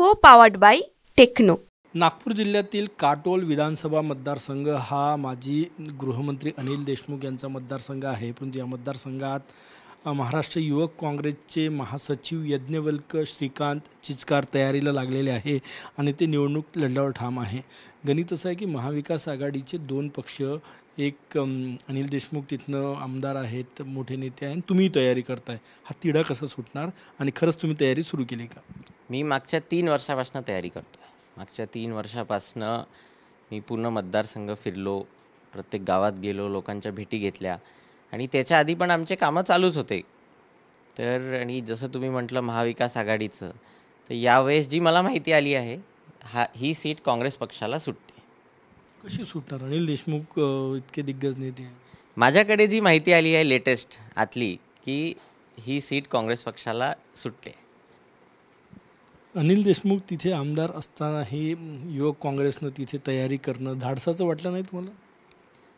Co-powered by Techno. Nagpur जिल्ह्यातील काटोल विधानसभा मतदारसंघ हा माजी गृहमंत्री अनिल देशमुख यांचा मतदारसंघ आहे। परंतु या मतदारसंघात महाराष्ट्र युवक काँग्रेसचे महासचिव यज्ञवल्क श्रीकांत चिचकार तयारीला लागलेले आहे आणि ते निवडणूक लढण्यावर ठाम आहे। गणित असं आहे की महाविकास आघाडीचे दोन पक्ष, एक अनिल देशमुख तिथनं आमदार आहेत, मोठे नेते आहेत, तुम्ही तयारी करताय, हा तिढा कसा सुटणार आणि खरंच तुम्ही तयारी सुरू केली का? मी मागच्या 3 वर्षापासून तयारी करतो आहे। मागच्या 3 वर्षापासून मी पूर्ण मतदारसंघ फिरलो, प्रत्येक गावात गेलो, लोकांच्या भेटी घेतल्या आणि त्याच्या आधी पण आमचे कामं चालूच होते। तर आणि जसं तुम्ही म्हटलं महाविकास आघाडीचं, तर यावेळेस जी मला माहिती आली आहे ही सीट काँग्रेस पक्षाला सुटते। कशी सुटणार? अनिल देशमुख इतके दिग्गज नेते आहेत। माझ्याकडे जी माहिती आली आहे लेटेस्ट आतली की ही सीट काँग्रेस पक्षाला सुटते। अनिल देशमुख तिथे आमदार असतानाही युवक काँग्रेसनं तिथे तयारी करणं धाडसाचं वाटलं नाही तुम्हाला?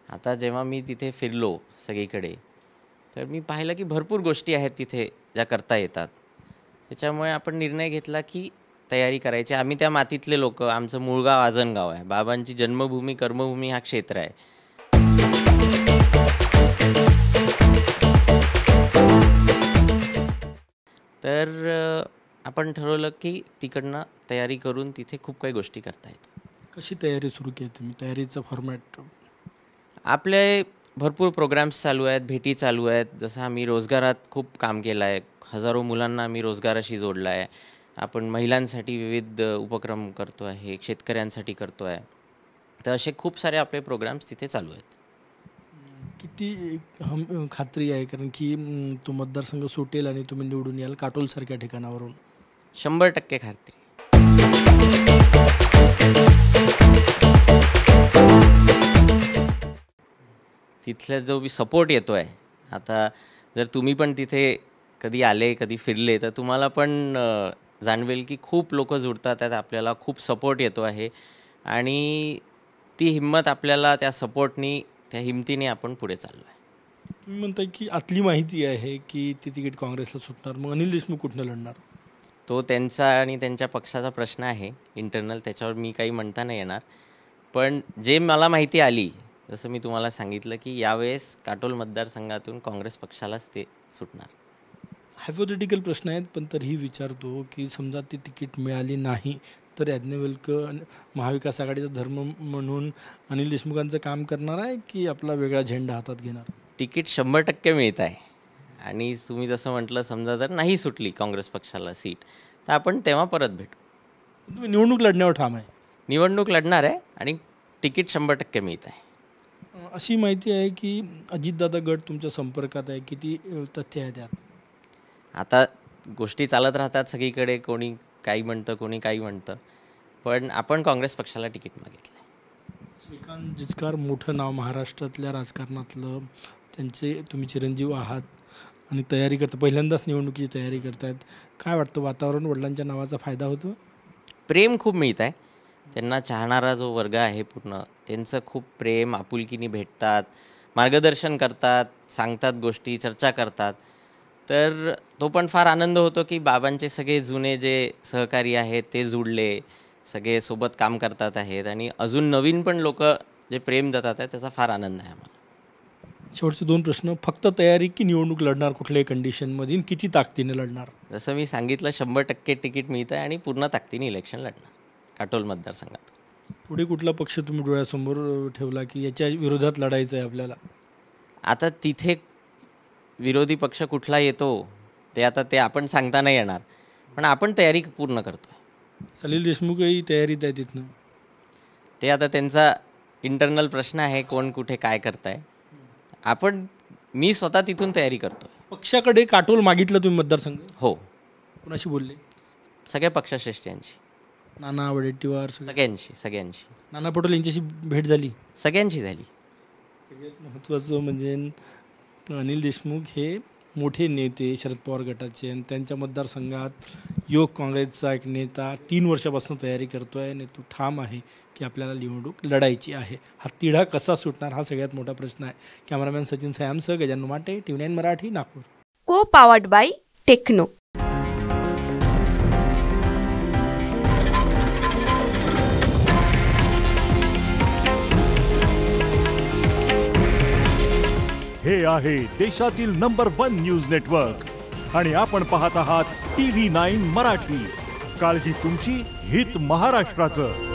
आता जेव्हा मी तिथे फिरलो सगळीकडे, तर मी पाहिलं की भरपूर गोष्टी आहेत तिथे ज्या करता येतात। त्याच्यामुळे आपण निर्णय घेतला की तयारी करायची। आम्ही त्या मातीतले लोक, आमचं मूळ गाव आजनगाव आहे, बाबांची जन्मभूमी कर्मभूमी हा क्षेत्र आहे। तर आपण ठरवलं की तिकडनं तयारी करून तिथे खूप काही गोष्टी करता येतात। कशी तयारी सुरू केली तुम्ही? तयारीचा फॉर्मॅट? आपले भरपूर प्रोग्राम्स चालू आहेत, भेटी चालू आहेत। जसं आम्ही रोजगारात खूप काम केलं आहे, हजारो मुलांना आम्ही रोजगाराशी जोडला आहे। आपण महिलांसाठी विविध उपक्रम करतो आहे, शेतकऱ्यांसाठी करतो आहे। तर असे खूप सारे आपले प्रोग्राम्स तिथे चालू आहेत। किती खात्री आहे, कारण की तो मतदारसंघ सुटेल आणि तुम्ही निवडून याल काटोलसारख्या ठिकाणावरून? 100% खात्री। तिथला जो सपोर्ट येतो आहे, आता जर तुम्ही पण तिथे कधी आले, कधी फिरले, तर तुम्हाला पण जाणवेल की खूप लोक जुडतात आहेत, आपल्याला खूप सपोर्ट येतो आहे आणि ती हिंमत आपल्याला त्या सपोर्टनी, त्या हिमतीने आपण पुढे चाललो आहे। तुम्ही म्हणताय की आतली माहिती आहे की ती तिकीट काँग्रेसला सुटणार, मग अनिल देशमुख कुठनं लढणार? तो त्यांचा आणि त्यांच्या पक्षाचा प्रश्न आहे इंटरनल, त्याच्यावर मी काही म्हणता नाही येणार। पण जे मला माहिती आली, जसं मी तुम्हाला सांगितलं की यावेळेस काटोल मतदारसंघातून काँग्रेस पक्षालाच ते सुटणार। हायपोथेटिकल प्रश्न आहेत, पण तरीही विचारतो की समजा ती तिकीट मिळाली नाही तर यज्ञवल्क महाविकास आघाडीचा धर्म म्हणून अनिल देशमुखांचं काम करणार आहे की आपला वेगळा झेंडा हातात घेणार? तिकीट 100% मिळत आहे आणि तुम्ही जसं म्हटलं, समजा जर नाही सुटली काँग्रेस पक्षाला सीट, तर आपण तेव्हा परत भेटू। तुम्ही निवडणूक लढण्यावर ठाम आहे? निवडणूक लढणार आहे आणि तिकीट 100% मिळत आहे। अशी माहिती आहे की अजितदादा गट तुमच्या संपर्कात आहे, किती तथ्य आहे त्यात? आता गोष्टी चालत राहतात सगळीकडे, कोणी काही म्हणतं, कोणी काही म्हणतं, पण आपण काँग्रेस पक्षाला तिकीट मागितलं आहे। श्रीकांत चिचकार मोठं नाव महाराष्ट्रातल्या राजकारणातलं, त्यांचे तुम्ही चिरंजीव आहात आणि तयारी करता, पहिल्यांदाच निवडणुकीची तयारी करतायत, काय वाटतं वातावरण वडिलांच्या नावाचा फायदा होतो? प्रेम खूप मिळत आहे त्यांना, चाहणारा जो वर्ग आहे पूर्ण, त्यांचं खूप प्रेम आपुलकीने भेटतात, मार्गदर्शन करतात, सांगतात गोष्टी, चर्चा करतात। तर तो पण फार आनंद होतो की बाबांचे सगळे जुने जे सहकारी आहेत ते जुडले, सगळे सोबत काम करतात आहेत आणि अजून नवीन पण लोक जे प्रेम देतात आहेत, त्याचा फार आनंद आहे आम्हाला। शेवटचे 2 प्रश्न, फक्त तयारी की निवडणूक लढणार कुठल्याही कंडिशनमध्ये, किती ताकदीने लढणार? जसं मी सांगितलं 100% तिकीट मिळतं आहे आणि पूर्ण ताकदीने इलेक्शन लढणार काटोल मतदारसंघात। पुढे कुठला पक्ष तुम्ही डोळ्यासमोर ठेवला की याच्या विरोधात लढायचं आहे आपल्याला? आता तिथे विरोधी पक्ष कुठला येतो ते आपण सांगता नाही येणार, पण आपण तयारी पूर्ण करतो आहे। सलील देशमुखही तयारीत आहे तिथनं? ते आता त्यांचा इंटरनल प्रश्न आहे, कोण कुठे काय करताय। मी स्वतः तिथून तयारी करतो आहे। पक्षाकडे काटोल मागितलं तुम्ही मतदारसंघ? हो। कोणाशी बोलले? सगळ्या पक्षश्रेष्ठींशी, नाना वडेट्टीवार, सगळ्यांशी। नाना पटोले यांच्याशी भेट झाली? सगळ्यांशी झाली। सगळ्यात महत्त्वाचं म्हणजे अनिल देशमुख हे मोठे नेते शरद पवार गटाचे आणि त्यांच्या मतदारसंघात युवक काँग्रेसचा एक नेता 3 वर्षापासून तयारी करतो आहे आणि तो ठाम आहे की आपल्याला निवडणूक लढायची आहे। हा तिढा कसा सुटणार हा सगळ्यात मोठा प्रश्न आहे। कॅमेरामॅन सचिन सयामसह गजानन माटे, TV9 Marathi, Nagpur. Co-powered by Techno. हे आहे देशातील नंबर 1 न्यूज नेटवर्क आणि आपण पाहत आहात TV9 मराठी. काळजी तुमची, हित महाराष्ट्राचं.